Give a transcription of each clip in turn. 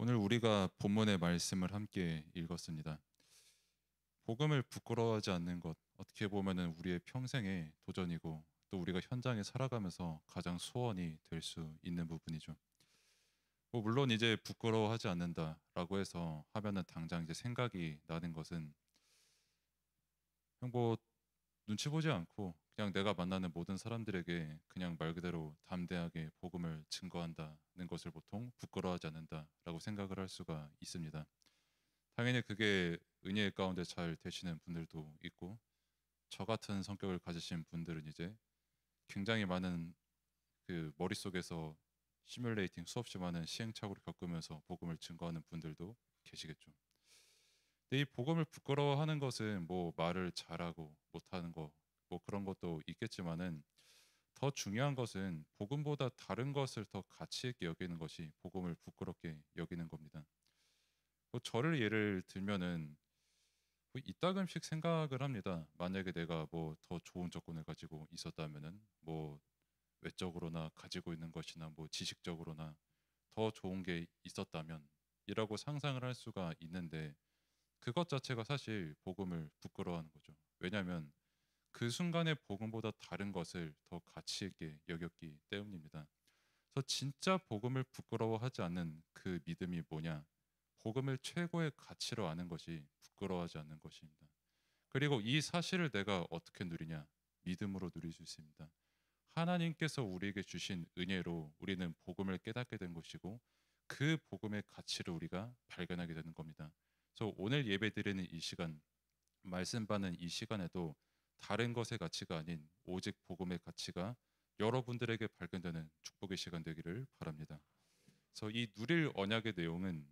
오늘 우리가 본문의 말씀을 함께 읽었습니다. 복음을 부끄러워하지 않는 것, 어떻게 보면은 우리의 평생의 도전이고 또 우리가 현장에 살아가면서 가장 소원이 될 수 있는 부분이죠. 물론 이제 부끄러워하지 않는다라고 해서 하면은 당장 이제 생각이 나는 것은 그냥 눈치 보지 않고 그냥 내가 만나는 모든 사람들에게 그냥 말 그대로 담대하게 복음을 증거한다는 것을 보통 부끄러워하지 않는다라고 생각을 할 수가 있습니다. 당연히 그게 은혜 가운데 잘 되시는 분들도 있고 저 같은 성격을 가지신 분들은 이제 굉장히 많은 그 머릿속에서 시뮬레이팅 수없이 많은 시행착오를 겪으면서 복음을 증거하는 분들도 계시겠죠. 근데 이 복음을 부끄러워하는 것은 말을 잘하고 못하는 거 그런 것도 있겠지만은 더 중요한 것은 복음보다 다른 것을 더 가치 있게 여기는 것이 복음을 부끄럽게 여기는 겁니다. 저를 예를 들면은 이따금씩 생각을 합니다. 만약에 내가 더 좋은 조건을 가지고 있었다면은 외적으로나 가지고 있는 것이나 지식적으로나 더 좋은 게 있었다면 이라고 상상을 할 수가 있는데 그것 자체가 사실 복음을 부끄러워하는 거죠. 왜냐하면 그 순간의 복음보다 다른 것을 더 가치 있게 여겼기 때문입니다. 그래서 진짜 복음을 부끄러워하지 않는 그 믿음이 뭐냐? 복음을 최고의 가치로 아는 것이 부끄러워하지 않는 것입니다. 그리고 이 사실을 내가 어떻게 누리냐? 믿음으로 누릴 수 있습니다. 하나님께서 우리에게 주신 은혜로 우리는 복음을 깨닫게 된 것이고 그 복음의 가치를 우리가 발견하게 되는 겁니다. 그래서 오늘 예배드리는 이 시간, 말씀 받는 이 시간에도 다른 것의 가치가 아닌 오직 복음의 가치가 여러분들에게 발견되는 축복의 시간 되기를 바랍니다. 그래서 이 누릴 언약의 내용은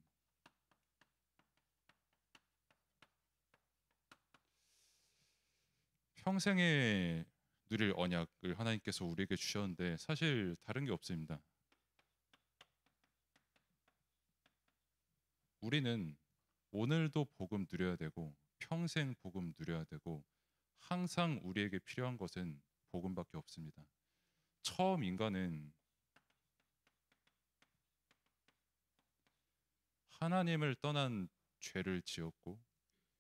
평생에 누릴 언약을 하나님께서 우리에게 주셨는데 사실 다른 게 없습니다. 우리는 오늘도 복음 누려야 되고 평생 복음 누려야 되고 항상 우리에게 필요한 것은 복음밖에 없습니다. 처음 인간은 하나님을 떠난 죄를 지었고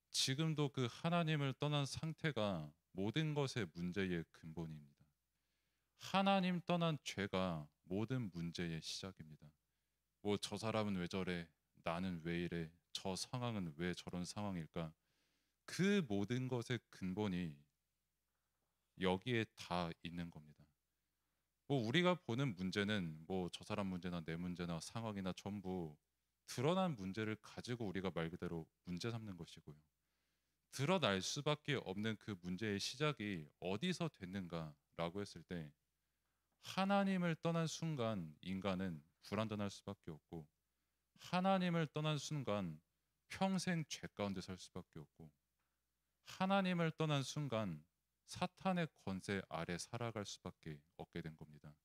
지금도 그 하나님을 떠난 상태가 모든 것의 문제의 근본입니다. 하나님 떠난 죄가 모든 문제의 시작입니다. 저 사람은 왜 저래? 나는 왜 이래? 저 상황은 왜 저런 상황일까? 그 모든 것의 근본이 여기에 다 있는 겁니다. 우리가 보는 문제는 저 사람 문제나 내 문제나 상황이나 전부 드러난 문제를 가지고 우리가 말 그대로 문제 삼는 것이고요. 드러날 수밖에 없는 그 문제의 시작이 어디서 됐는가라고 했을 때 하나님을 떠난 순간 인간은 불완전할 수밖에 없고 하나님을 떠난 순간 평생 죄 가운데 살 수밖에 없고 하나님을 떠난 순간 사탄의 권세 아래 살아갈 수밖에 없게 된 겁니다.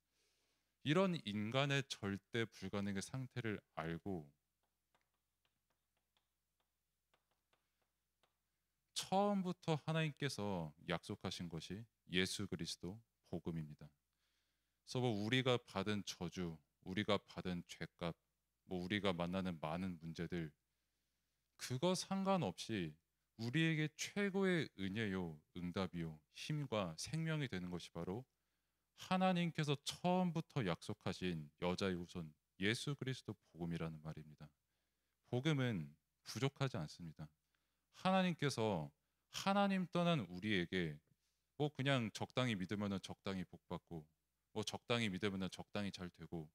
이런 인간의 절대 불가능의 상태를 알고 처음부터 하나님께서 약속하신 것이 예수 그리스도 복음입니다. 그래서 우리가 받은 저주, 우리가 받은 죄값, 우리가 만나는 많은 문제들 그거 상관없이 우리에게 최고의 은혜요, 응답이요, 힘과 생명이 되는 것이 바로 하나님께서 처음부터 약속하신 여자의 후손 예수 그리스도 복음이라는 말입니다. 복음은 부족하지 않습니다. 하나님께서 하나님 떠난 우리에게 그냥 적당히 믿으면 적당히 복받고 적당히 믿으면 적당히 잘 되고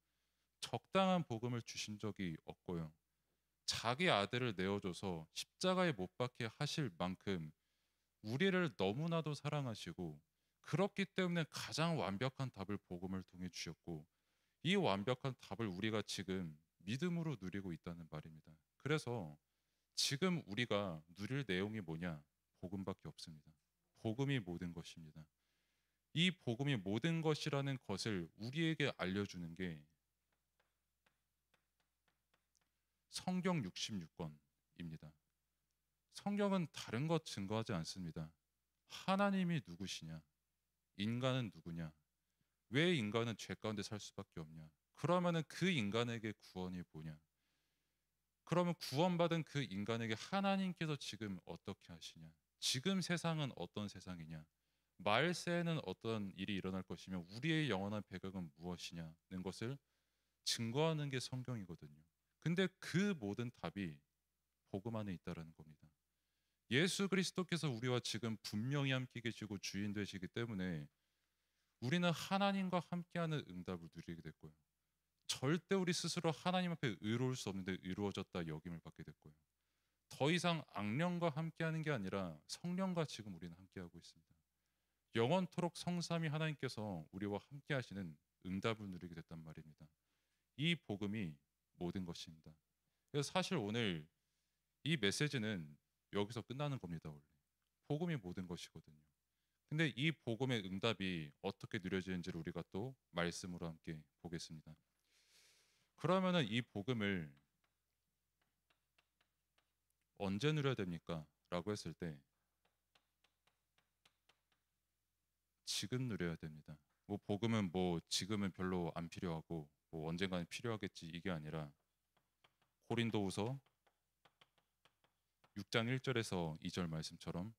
적당한 복음을 주신 적이 없고요. 자기 아들을 내어줘서 십자가에 못 박게 하실 만큼 우리를 너무나도 사랑하시고 그렇기 때문에 가장 완벽한 답을 복음을 통해 주셨고 이 완벽한 답을 우리가 지금 믿음으로 누리고 있다는 말입니다. 그래서 지금 우리가 누릴 내용이 뭐냐? 복음밖에 없습니다. 복음이 모든 것입니다. 이 복음이 모든 것이라는 것을 우리에게 알려주는 게 성경 66권입니다. 성경은 다른 것 증거하지 않습니다. 하나님이 누구시냐? 인간은 누구냐? 왜 인간은 죄 가운데 살 수밖에 없냐? 그러면은 그 인간에게 구원이 뭐냐? 그러면 구원받은 그 인간에게 하나님께서 지금 어떻게 하시냐? 지금 세상은 어떤 세상이냐? 말세에는 어떤 일이 일어날 것이며 우리의 영원한 배경은 무엇이냐는 것을 증거하는 게 성경이거든요. 근데 그 모든 답이 복음 안에 있다라는 겁니다. 예수 그리스도께서 우리와 지금 분명히 함께 계시고 주인 되시기 때문에 우리는 하나님과 함께하는 응답을 누리게 됐고요. 절대 우리 스스로 하나님 앞에 의로울 수 없는데 의로워졌다 여김을 받게 됐고요. 더 이상 악령과 함께하는 게 아니라 성령과 지금 우리는 함께하고 있습니다. 영원토록 성삼위 하나님께서 우리와 함께하시는 응답을 누리게 됐단 말입니다. 이 복음이 모든 것입니다. 그래서 사실 오늘 이 메시지는 여기서 끝나는 겁니다. 원래 복음이 모든 것이거든요. 근데 이 복음의 응답이 어떻게 누려지는지를 우리가 또 말씀으로 함께 보겠습니다. 그러면은 이 복음을 언제 누려야 됩니까? 라고 했을 때 지금 누려야 됩니다. 뭐 복음은 뭐 지금은 별로 안 필요하고 뭐 언젠가는 필요하겠지 이게 아니라 고린도후서 6장 1절에서 2절 말씀처럼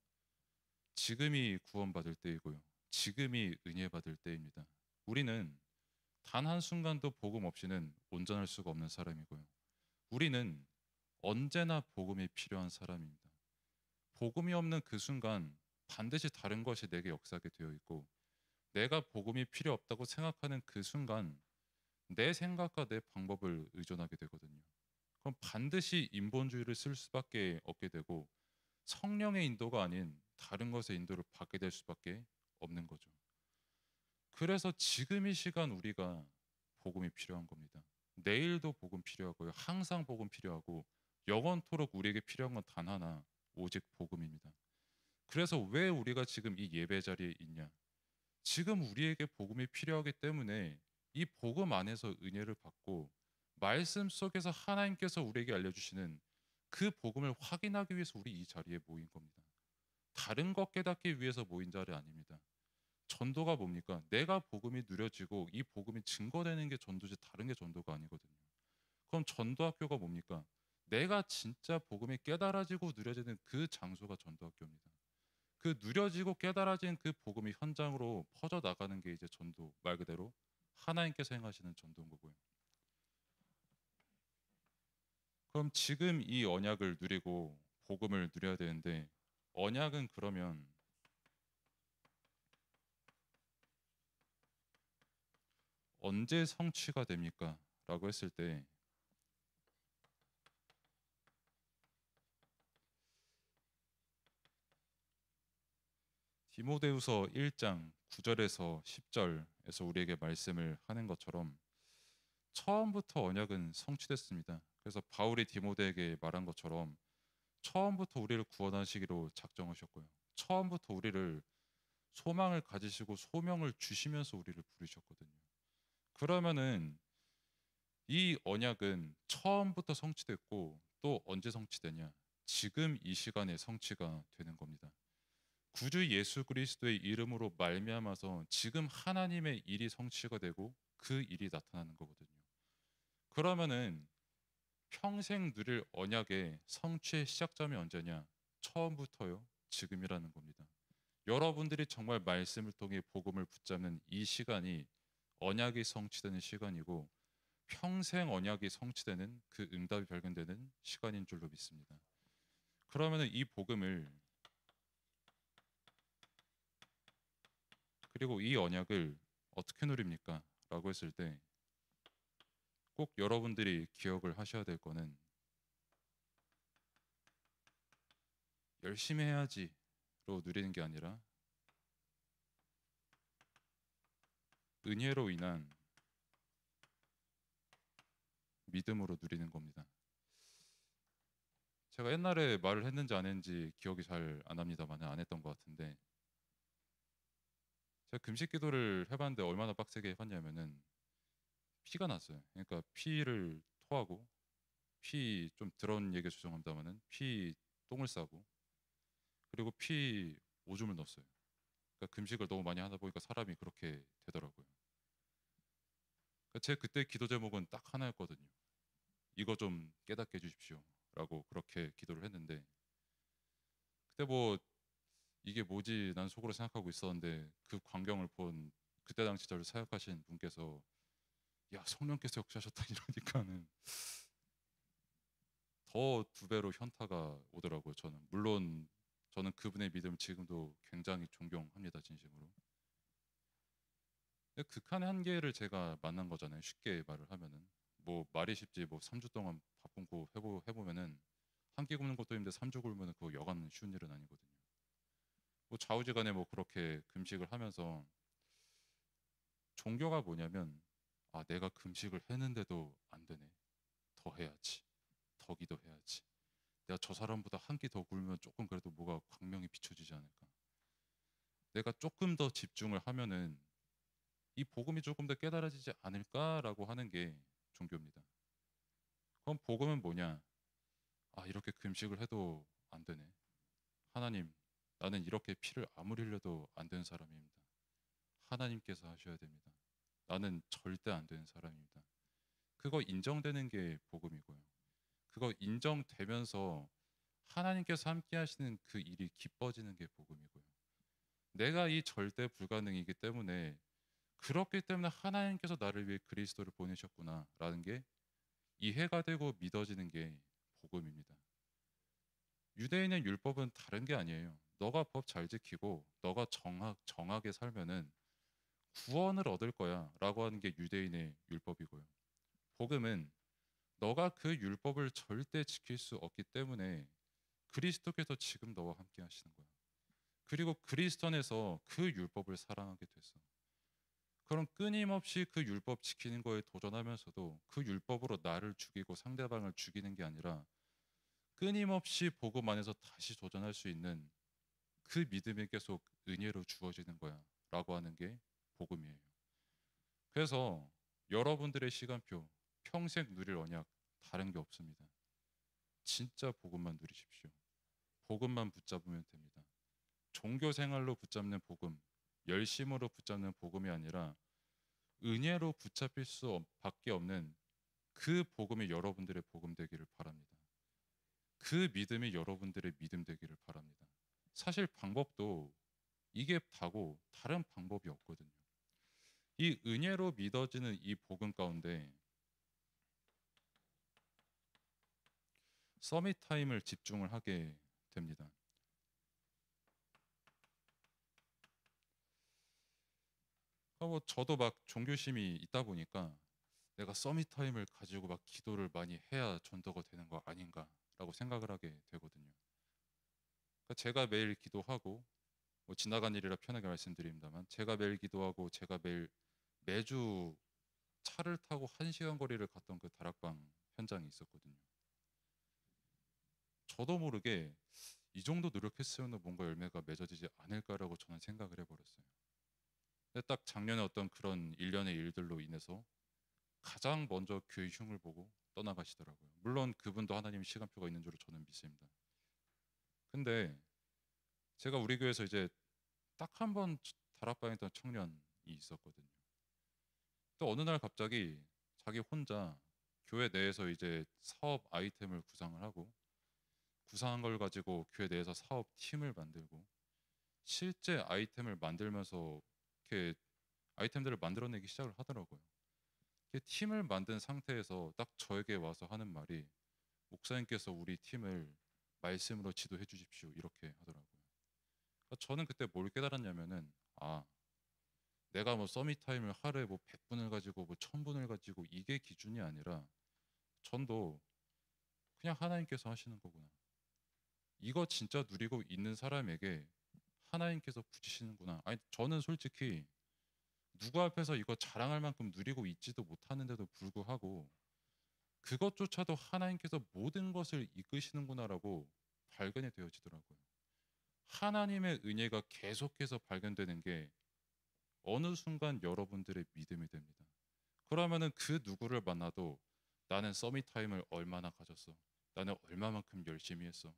지금이 구원받을 때이고요. 지금이 은혜 받을 때입니다. 우리는 단 한순간도 복음 없이는 온전할 수가 없는 사람이고요. 우리는 언제나 복음이 필요한 사람입니다. 복음이 없는 그 순간 반드시 다른 것이 내게 역사하게 되어 있고 내가 복음이 필요 없다고 생각하는 그 순간 내 생각과 내 방법을 의존하게 되거든요. 그럼 반드시 인본주의를 쓸 수밖에 없게 되고 성령의 인도가 아닌 다른 것의 인도를 받게 될 수밖에 없는 거죠. 그래서 지금 이 시간 우리가 복음이 필요한 겁니다. 내일도 복음 필요하고요. 항상 복음 필요하고 영원토록 우리에게 필요한 건 단 하나, 오직 복음입니다. 그래서 왜 우리가 지금 이 예배 자리에 있냐? 지금 우리에게 복음이 필요하기 때문에 이 복음 안에서 은혜를 받고 말씀 속에서 하나님께서 우리에게 알려주시는 그 복음을 확인하기 위해서 우리 이 자리에 모인 겁니다. 다른 것 깨닫기 위해서 모인 자리 아닙니다. 전도가 뭡니까? 내가 복음이 누려지고 이 복음이 증거되는 게 전도지 다른 게 전도가 아니거든요. 그럼 전도학교가 뭡니까? 내가 진짜 복음이 깨달아지고 누려지는 그 장소가 전도학교입니다. 그 누려지고 깨달아진 그 복음이 현장으로 퍼져 나가는 게 이제 전도 말 그대로 하나님께서 행하시는 전도인 거고요. 그럼 지금 이 언약을 누리고 복음을 누려야 되는데 언약은 그러면 언제 성취가 됩니까? 라고 했을 때 디모데후서 1장 9절에서 10절에서 우리에게 말씀을 하는 것처럼 처음부터 언약은 성취됐습니다. 그래서 바울이 디모데에게 말한 것처럼 처음부터 우리를 구원하시기로 작정하셨고요. 처음부터 우리를 소망을 가지시고 소명을 주시면서 우리를 부르셨거든요. 그러면은 이 언약은 처음부터 성취됐고 또 언제 성취되냐? 지금 이 시간에 성취가 되는 겁니다. 구주 예수 그리스도의 이름으로 말미암아서 지금 하나님의 일이 성취가 되고 그 일이 나타나는 거거든요. 그러면은 평생 누릴 언약의 성취의 시작점이 언제냐? 처음부터요. 지금이라는 겁니다. 여러분들이 정말 말씀을 통해 복음을 붙잡는 이 시간이 언약이 성취되는 시간이고 평생 언약이 성취되는 그 응답이 발견되는 시간인 줄로 믿습니다. 그러면은 이 복음을 그리고 이 언약을 어떻게 누립니까? 라고 했을 때 꼭 여러분들이 기억을 하셔야 될 거는 열심히 해야지로 누리는 게 아니라 은혜로 인한 믿음으로 누리는 겁니다. 제가 옛날에 말을 했는지 안 했는지 기억이 잘 안 납니다만 안 했던 것 같은데 제가 금식 기도를 해봤는데 얼마나 빡세게 해봤냐면은 피가 났어요. 그러니까 피를 토하고 피 좀 더러운 얘기 죄송합니다만은 피 똥을 싸고 그리고 피 오줌을 넣었어요. 그러니까 금식을 너무 많이 하다 보니까 사람이 그렇게 되더라고요. 그러니까 제 그때 기도 제목은 딱 하나였거든요. 이거 좀 깨닫게 해주십시오라고 그렇게 기도를 했는데, 그때 뭐 이게 뭐지 난 속으로 생각하고 있었는데, 그 광경을 본 그때 당시 저를 사역하신 분께서 야 성령께서 역사하셨다 이러니까는 더 두 배로 현타가 오더라고요. 저는 물론 저는 그분의 믿음 지금도 굉장히 존경합니다, 진심으로. 근데 극한의 한계를 제가 만난 거잖아요. 쉽게 말을 하면은 뭐 말이 쉽지, 뭐 3주 동안 밥 굶고 해보면은 한 끼 굶는 것도 힘든데 3주 굶으면 그거 여간 쉬운 일은 아니거든요. 뭐 좌우지간에 뭐 그렇게 금식을 하면서 종교가 뭐냐면, 아 내가 금식을 했는데도 안 되네, 더 해야지, 더 기도해야지, 내가 저 사람보다 한 끼 더 굶으면 조금 그래도 뭐가 광명이 비춰지지 않을까, 내가 조금 더 집중을 하면은 이 복음이 조금 더 깨달아지지 않을까라고 하는 게 종교입니다. 그럼 복음은 뭐냐? 아 이렇게 금식을 해도 안 되네, 하나님 나는 이렇게 피를 아무리 흘려도 안 되는 사람입니다, 하나님께서 하셔야 됩니다, 나는 절대 안 되는 사람입니다. 그거 인정되는 게 복음이고요. 그거 인정되면서 하나님께서 함께 하시는 그 일이 기뻐지는 게 복음이고요. 내가 이 절대 불가능이기 때문에, 그렇기 때문에 하나님께서 나를 위해 그리스도를 보내셨구나라는 게 이해가 되고 믿어지는 게 복음입니다. 유대인의 율법은 다른 게 아니에요. 너가 법 잘 지키고 너가 정하게 살면은 구원을 얻을 거야 라고 하는 게 유대인의 율법이고요. 복음은 너가 그 율법을 절대 지킬 수 없기 때문에 그리스도께서 지금 너와 함께 하시는 거야. 그리고 그리스도 안에서 그 율법을 사랑하게 됐어. 그럼 끊임없이 그 율법 지키는 거에 도전하면서도 그 율법으로 나를 죽이고 상대방을 죽이는 게 아니라 끊임없이 복음 안에서 다시 도전할 수 있는 그 믿음이 계속 은혜로 주어지는 거야 라고 하는 게 복음이에요. 그래서 여러분들의 시간표, 평생 누릴 언약 다른 게 없습니다. 진짜 복음만 누리십시오. 복음만 붙잡으면 됩니다. 종교 생활로 붙잡는 복음, 열심으로 붙잡는 복음이 아니라 은혜로 붙잡힐 수 밖에 없는 그 복음이 여러분들의 복음 되기를 바랍니다. 그 믿음이 여러분들의 믿음 되기를 바랍니다. 사실 방법도 이게 다고 다른 방법이 없거든요. 이 은혜로 믿어지는 이 복음 가운데 서밋 타임을 집중을 하게 됩니다. 뭐 저도 막 종교심이 있다 보니까 내가 서밋 타임을 가지고 막 기도를 많이 해야 전도가 되는 거 아닌가라고 생각을 하게 되거든요. 그러니까 제가 매일 기도하고, 뭐 지나간 일이라 편하게 말씀드립니다만, 제가 매일 기도하고 제가 매주 차를 타고 1시간 거리를 갔던 그 다락방 현장이 있었거든요. 저도 모르게 이 정도 노력했으면 뭔가 열매가 맺어지지 않을까라고 저는 생각을 해버렸어요. 근데 딱 작년에 어떤 그런 일련의 일들로 인해서 가장 먼저 교회 흉을 보고 떠나가시더라고요. 물론 그분도 하나님 시간표가 있는 줄로 저는 믿습니다. 근데 제가 우리 교회에서 이제 딱 한 번 다락방에 있던 청년이 있었거든요. 또 어느 날 갑자기 자기 혼자 교회 내에서 이제 사업 아이템을 구상을 하고, 구상한 걸 가지고 교회 내에서 사업 팀을 만들고, 실제 아이템을 만들면서 이렇게 아이템들을 만들어내기 시작을 하더라고요. 이렇게 팀을 만든 상태에서 딱 저에게 와서 하는 말이, 목사님께서 우리 팀을 말씀으로 지도해 주십시오 이렇게 하더라고요. 그러니까 저는 그때 뭘 깨달았냐면은, 아 내가 뭐 서밋 타임을 하루에 뭐 100분을 가지고 뭐 1000분을 가지고 이게 기준이 아니라, 전도 그냥 하나님께서 하시는 거구나, 이거 진짜 누리고 있는 사람에게 하나님께서 부지시는구나. 아니 저는 솔직히 누구 앞에서 이거 자랑할 만큼 누리고 있지도 못하는데도 불구하고 그것조차도 하나님께서 모든 것을 이끄시는구나라고 발견이 되어지더라고요. 하나님의 은혜가 계속해서 발견되는 게 어느 순간 여러분들의 믿음이 됩니다. 그러면은 그 누구를 만나도 나는 서밋 타임을 얼마나 가졌어, 나는 얼마만큼 열심히 했어,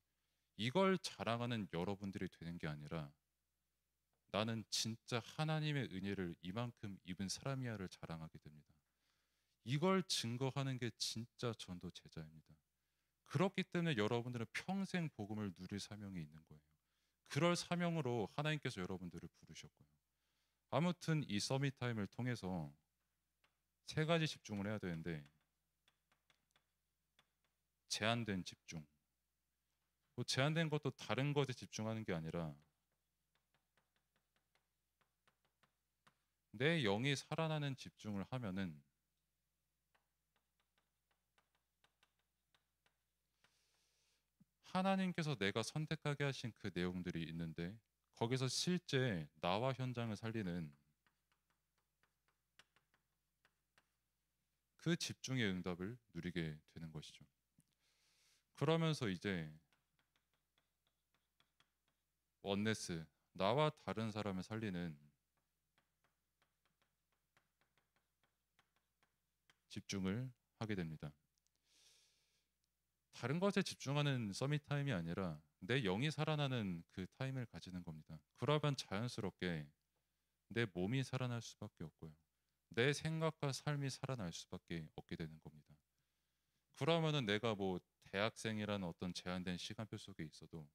이걸 자랑하는 여러분들이 되는 게 아니라, 나는 진짜 하나님의 은혜를 이만큼 입은 사람이야를 자랑하게 됩니다. 이걸 증거하는 게 진짜 전도 제자입니다. 그렇기 때문에 여러분들은 평생 복음을 누릴 사명이 있는 거예요. 그럴 사명으로 하나님께서 여러분들을 부르셨고요. 아무튼 이 서밋 타임을 통해서 세 가지 집중을 해야 되는데, 제한된 집중. 뭐 제한된 것도 다른 것에 집중하는 게 아니라 내 영이 살아나는 집중을 하면은 하나님께서 내가 선택하게 하신 그 내용들이 있는데, 거기서 실제 나와 현장을 살리는 그 집중의 응답을 누리게 되는 것이죠. 그러면서 이제 원네스, 나와 다른 사람을 살리는 집중을 하게 됩니다. 다른 것에 집중하는 서밋 타임이 아니라 내 영이 살아나는 그 타임을 가지는 겁니다. 그러면 자연스럽게 내 몸이 살아날 수밖에 없고요. 내 생각과 삶이 살아날 수밖에 없게 되는 겁니다. 그러면은 내가 뭐 대학생이라는 어떤 제한된 시간표 속에 있어도,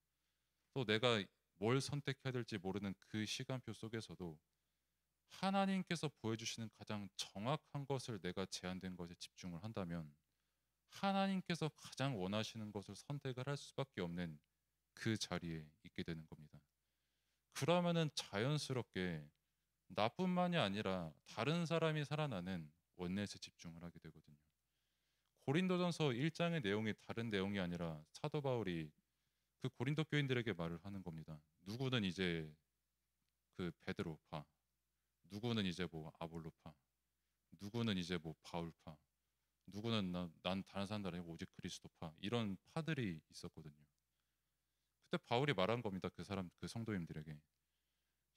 또 내가 뭘 선택해야 될지 모르는 그 시간표 속에서도 하나님께서 보여주시는 가장 정확한 것을 내가 제한된 것에 집중을 한다면 하나님께서 가장 원하시는 것을 선택을 할 수밖에 없는 그 자리에 있게 되는 겁니다. 그러면은 자연스럽게 나뿐만이 아니라 다른 사람이 살아나는 원넷에 집중을 하게 되거든요. 고린도전서 1장의 내용이 다른 내용이 아니라 사도 바울이 그 고린도 교인들에게 말을 하는 겁니다. 누구는 이제 그 베드로파, 누구는 이제 뭐 아볼로파, 누구는 이제 뭐 바울파, 누구는 난 다른 사람들 아니고 오직 그리스도파, 이런 파들이 있었거든요. 그때 바울이 말한 겁니다. 그 사람, 그 성도님들에게,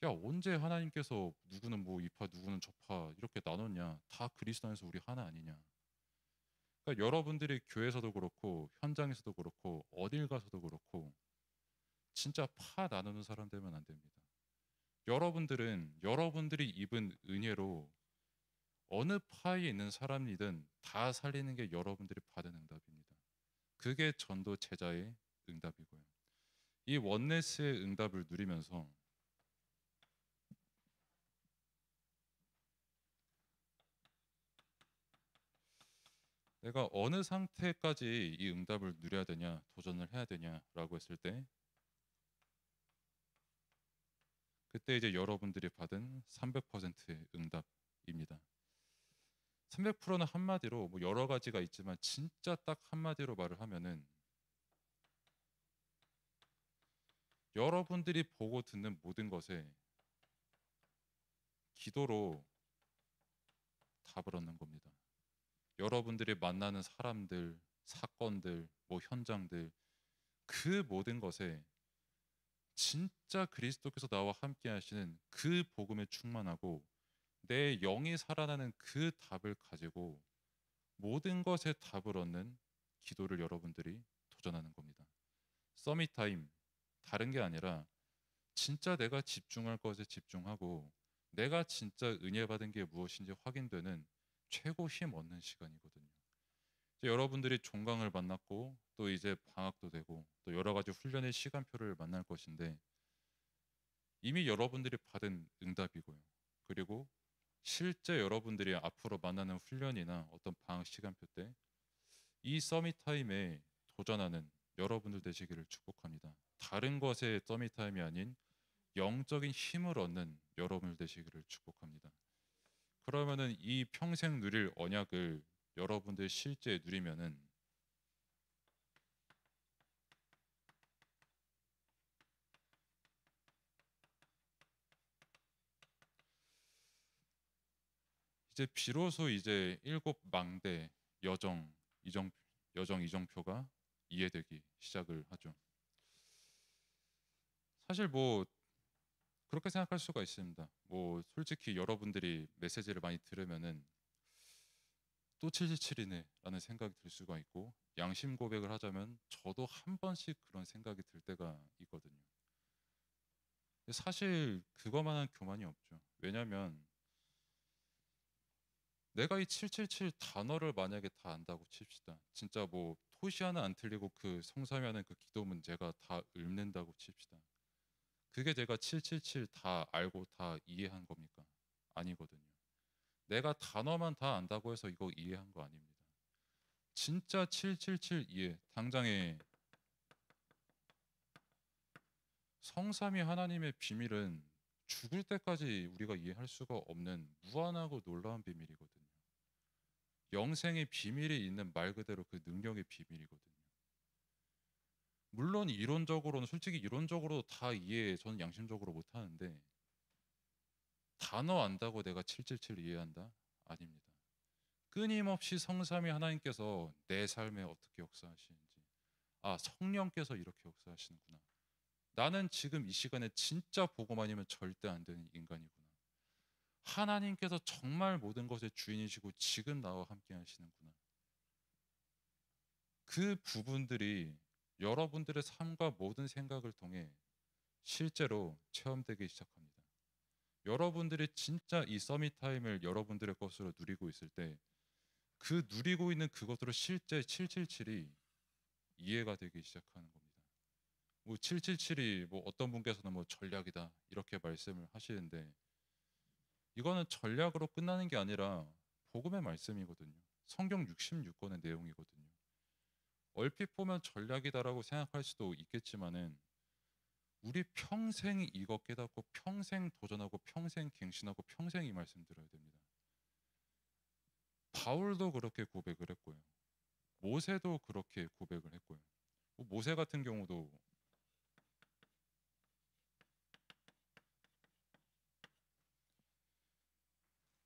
야, 언제 하나님께서 누구는 뭐 이파 누구는 저파 이렇게 나눴냐? 다 그리스도 안에서 우리 하나 아니냐? 그러니까 여러분들이 교회에서도 그렇고 현장에서도 그렇고 어딜 가서도 그렇고 진짜 파 나누는 사람 되면 안 됩니다. 여러분들은 여러분들이 입은 은혜로 어느 파에 있는 사람이든 다 살리는 게 여러분들이 받은 응답입니다. 그게 전도 제자의 응답이고요. 이 원네스의 응답을 누리면서 내가 어느 상태까지 이 응답을 누려야 되냐, 도전을 해야 되냐라고 했을 때, 그때 이제 여러분들이 받은 300%의 응답입니다. 300%는 한마디로 뭐 여러 가지가 있지만 진짜 딱 한마디로 말을 하면은 여러분들이 보고 듣는 모든 것에 기도로 답을 얻는 겁니다. 여러분들이 만나는 사람들, 사건들, 뭐 현장들, 그 모든 것에 진짜 그리스도께서 나와 함께 하시는 그 복음에 충만하고 내 영이 살아나는 그 답을 가지고 모든 것에 답을 얻는 기도를 여러분들이 도전하는 겁니다. 서밋 타임, 다른 게 아니라 진짜 내가 집중할 것에 집중하고 내가 진짜 은혜 받은 게 무엇인지 확인되는 최고 힘 얻는 시간이거든요. 이제 여러분들이 종강을 만났고 또 이제 방학도 되고 또 여러 가지 훈련의 시간표를 만날 것인데, 이미 여러분들이 받은 응답이고요. 그리고 실제 여러분들이 앞으로 만나는 훈련이나 어떤 방학 시간표 때 이 서밋 타임에 도전하는 여러분들 되시기를 축복합니다. 다른 것의 서밋 타임이 아닌 영적인 힘을 얻는 여러분들 되시기를 축복합니다. 그러면은 이 평생 누릴 언약을 여러분들 실제 누리면은 이제 비로소 이제 일곱 망대 여정 이정표가 이해되기 시작을 하죠. 사실 뭐 그렇게 생각할 수가 있습니다. 뭐 솔직히 여러분들이 메시지를 많이 들으면은 또 77이네라는 생각이 들 수가 있고, 양심 고백을 하자면 저도 한 번씩 그런 생각이 들 때가 있거든요. 사실 그거만한 교만이 없죠. 왜냐하면 내가 이 777 단어를 만약에 다 안다고 칩시다. 진짜 뭐 토시 하나 안 틀리고 그 성사하는 그 기도 문제가 다 읊는다고 칩시다. 그게 제가 777 다 알고 다 이해한 겁니까? 아니거든요. 내가 단어만 다 안다고 해서 이거 이해한 거 아닙니다. 진짜 777 이해. 당장에 성삼위 하나님의 비밀은 죽을 때까지 우리가 이해할 수가 없는 무한하고 놀라운 비밀이거든요. 영생의 비밀이 있는 말 그대로 그 능력의 비밀이거든요. 물론 이론적으로는 솔직히 이론적으로 다 이해 저는 양심적으로 못 하는데 단어 안다고 내가 777 이해한다? 아닙니다. 끊임없이 성삼위 하나님께서 내 삶에 어떻게 역사하시는지, 아 성령께서 이렇게 역사하시는구나. 나는 지금 이 시간에 진짜 복음 아니면 절대 안 되는 인간이구나. 하나님께서 정말 모든 것의 주인이시고 지금 나와 함께 하시는구나. 그 부분들이 여러분들의 삶과 모든 생각을 통해 실제로 체험되기 시작합니다. 여러분들이 진짜 이 서밋 타임을 여러분들의 것으로 누리고 있을 때 그 누리고 있는 그것으로 실제 777이 이해가 되기 시작하는 겁니다. 뭐 777이 뭐 어떤 분께서는 뭐 전략이다 이렇게 말씀을 하시는데 이거는 전략으로 끝나는 게 아니라 복음의 말씀이거든요. 성경 66권의 내용이거든요. 얼핏 보면 전략이다라고 생각할 수도 있겠지만은 우리 평생 이거 깨닫고 평생 도전하고 평생 갱신하고 평생 이 말씀 들어야 됩니다. 바울도 그렇게 고백을 했고요. 모세도 그렇게 고백을 했고요. 모세 같은 경우도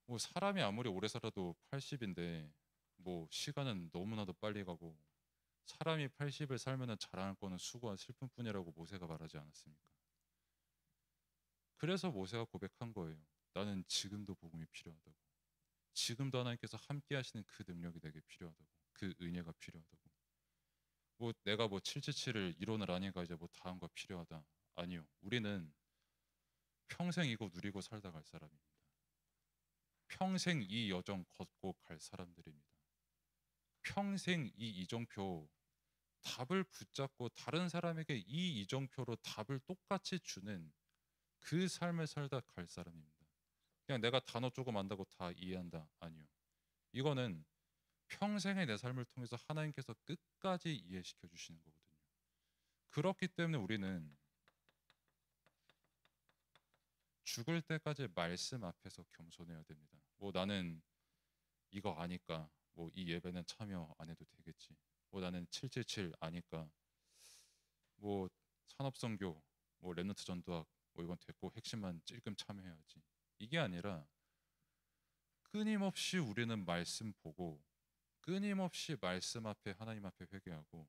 뭐 사람이 아무리 오래 살아도 80인데 뭐 시간은 너무나도 빨리 가고 사람이 80을 살면은 자랑할 거는 수고와 슬픔뿐이라고 모세가 말하지 않았습니까? 그래서 모세가 고백한 거예요. 나는 지금도 복음이 필요하다고. 지금도 하나님께서 함께 하시는 그 능력이 내게 필요하다고. 그 은혜가 필요하다고. 뭐 내가 뭐 777을 이론을 아니까 이제 뭐 다음과 필요하다. 아니요. 우리는 평생 이거 누리고 살다 갈 사람입니다. 평생 이 여정 걷고 갈 사람들입니다. 평생 이 이정표 답을 붙잡고 다른 사람에게 이 이정표로 답을 똑같이 주는 그 삶을 살다 갈 사람입니다. 그냥 내가 단어 조금 안다고 다 이해한다. 아니요. 이거는 평생의 내 삶을 통해서 하나님께서 끝까지 이해시켜 주시는 거거든요. 그렇기 때문에 우리는 죽을 때까지 말씀 앞에서 겸손해야 됩니다. 뭐 나는 이거 아니까 뭐 이 예배는 참여 안 해도 되겠지. 뭐 나는 777 아니까 뭐 산업선교, 뭐 랩너트 전도학 뭐 이건 됐고 핵심만 찔끔 참여해야지. 이게 아니라 끊임없이 우리는 말씀 보고 끊임없이 말씀 앞에 하나님 앞에 회개하고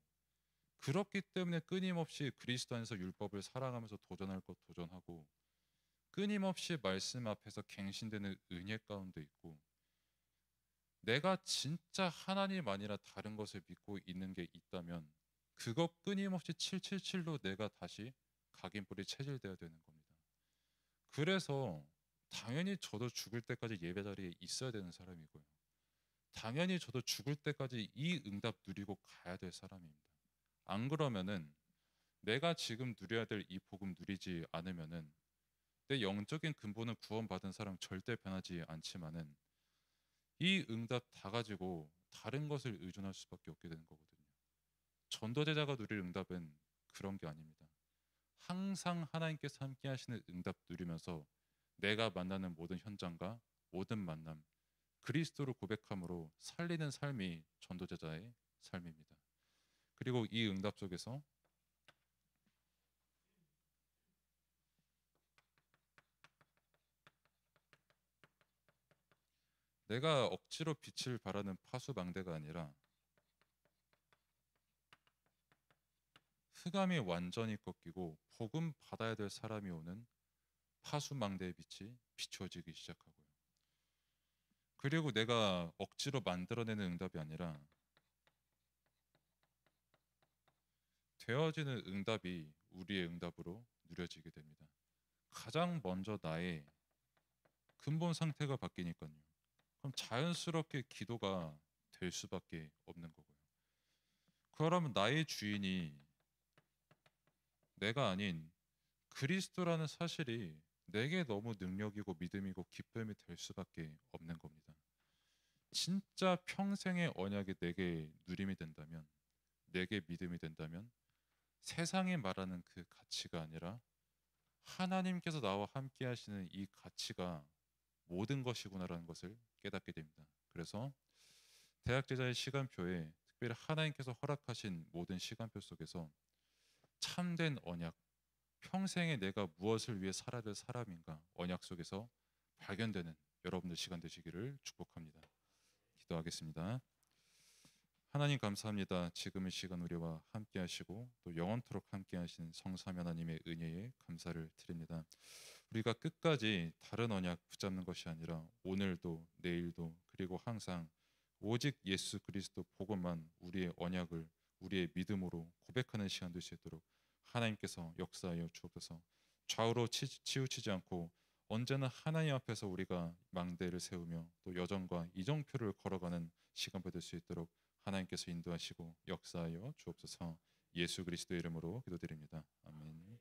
그렇기 때문에 끊임없이 그리스도 안에서 율법을 살아가면서 도전할 것 도전하고 끊임없이 말씀 앞에서 갱신되는 은혜 가운데 있고 내가 진짜 하나님 아니라 다른 것을 믿고 있는 게 있다면 그거 끊임없이 777로 내가 다시 각인뿔이 체질되어야 되는 겁니다. 그래서 당연히 저도 죽을 때까지 예배 자리에 있어야 되는 사람이고요. 당연히 저도 죽을 때까지 이 응답 누리고 가야 될 사람입니다. 안 그러면은 내가 지금 누려야 될 이 복음 누리지 않으면은 내 영적인 근본은 구원받은 사람 절대 변하지 않지만은 이 응답 다 가지고 다른 것을 의존할 수밖에 없게 되는 거거든요. 전도제자가 누릴 응답은 그런 게 아닙니다. 항상 하나님께서 함께 하시는 응답 누리면서 내가 만나는 모든 현장과 모든 만남 그리스도를 고백함으로 살리는 삶이 전도제자의 삶입니다. 그리고 이 응답 속에서 내가 억지로 빛을 발하는 파수망대가 아니라 흑암이 완전히 꺾이고 복음 받아야 될 사람이 오는 파수망대의 빛이 비춰지기 시작하고요. 그리고 내가 억지로 만들어내는 응답이 아니라 되어지는 응답이 우리의 응답으로 누려지게 됩니다. 가장 먼저 나의 근본 상태가 바뀌니까요. 그럼 자연스럽게 기도가 될 수밖에 없는 거고요. 그러면 나의 주인이 내가 아닌 그리스도라는 사실이 내게 너무 능력이고 믿음이고 기쁨이 될 수밖에 없는 겁니다. 진짜 평생의 언약이 내게 누림이 된다면, 내게 믿음이 된다면 세상이 말하는 그 가치가 아니라 하나님께서 나와 함께 하시는 이 가치가 모든 것이구나라는 것을 깨닫게 됩니다. 그래서 대학 제자의 시간표에 특별히 하나님께서 허락하신 모든 시간표 속에서 참된 언약, 평생에 내가 무엇을 위해 살아야 될 사람인가 언약 속에서 발견되는 여러분들 시간 되시기를 축복합니다. 기도하겠습니다. 하나님 감사합니다. 지금 이 시간 우리와 함께 하시고 또 영원토록 함께 하신 성삼위 하나님의 은혜에 감사를 드립니다. 우리가 끝까지 다른 언약 붙잡는 것이 아니라 오늘도 내일도 그리고 항상 오직 예수 그리스도 복음만 우리의 언약을 우리의 믿음으로 고백하는 시간 될 수 있도록 하나님께서 역사하여 주옵소서. 좌우로 치우치지 않고 언제나 하나님 앞에서 우리가 망대를 세우며 또 여정과 이정표를 걸어가는 시간 될 수 있도록 하나님께서 인도하시고 역사하여 주옵소서. 예수 그리스도의 이름으로 기도드립니다. 아멘.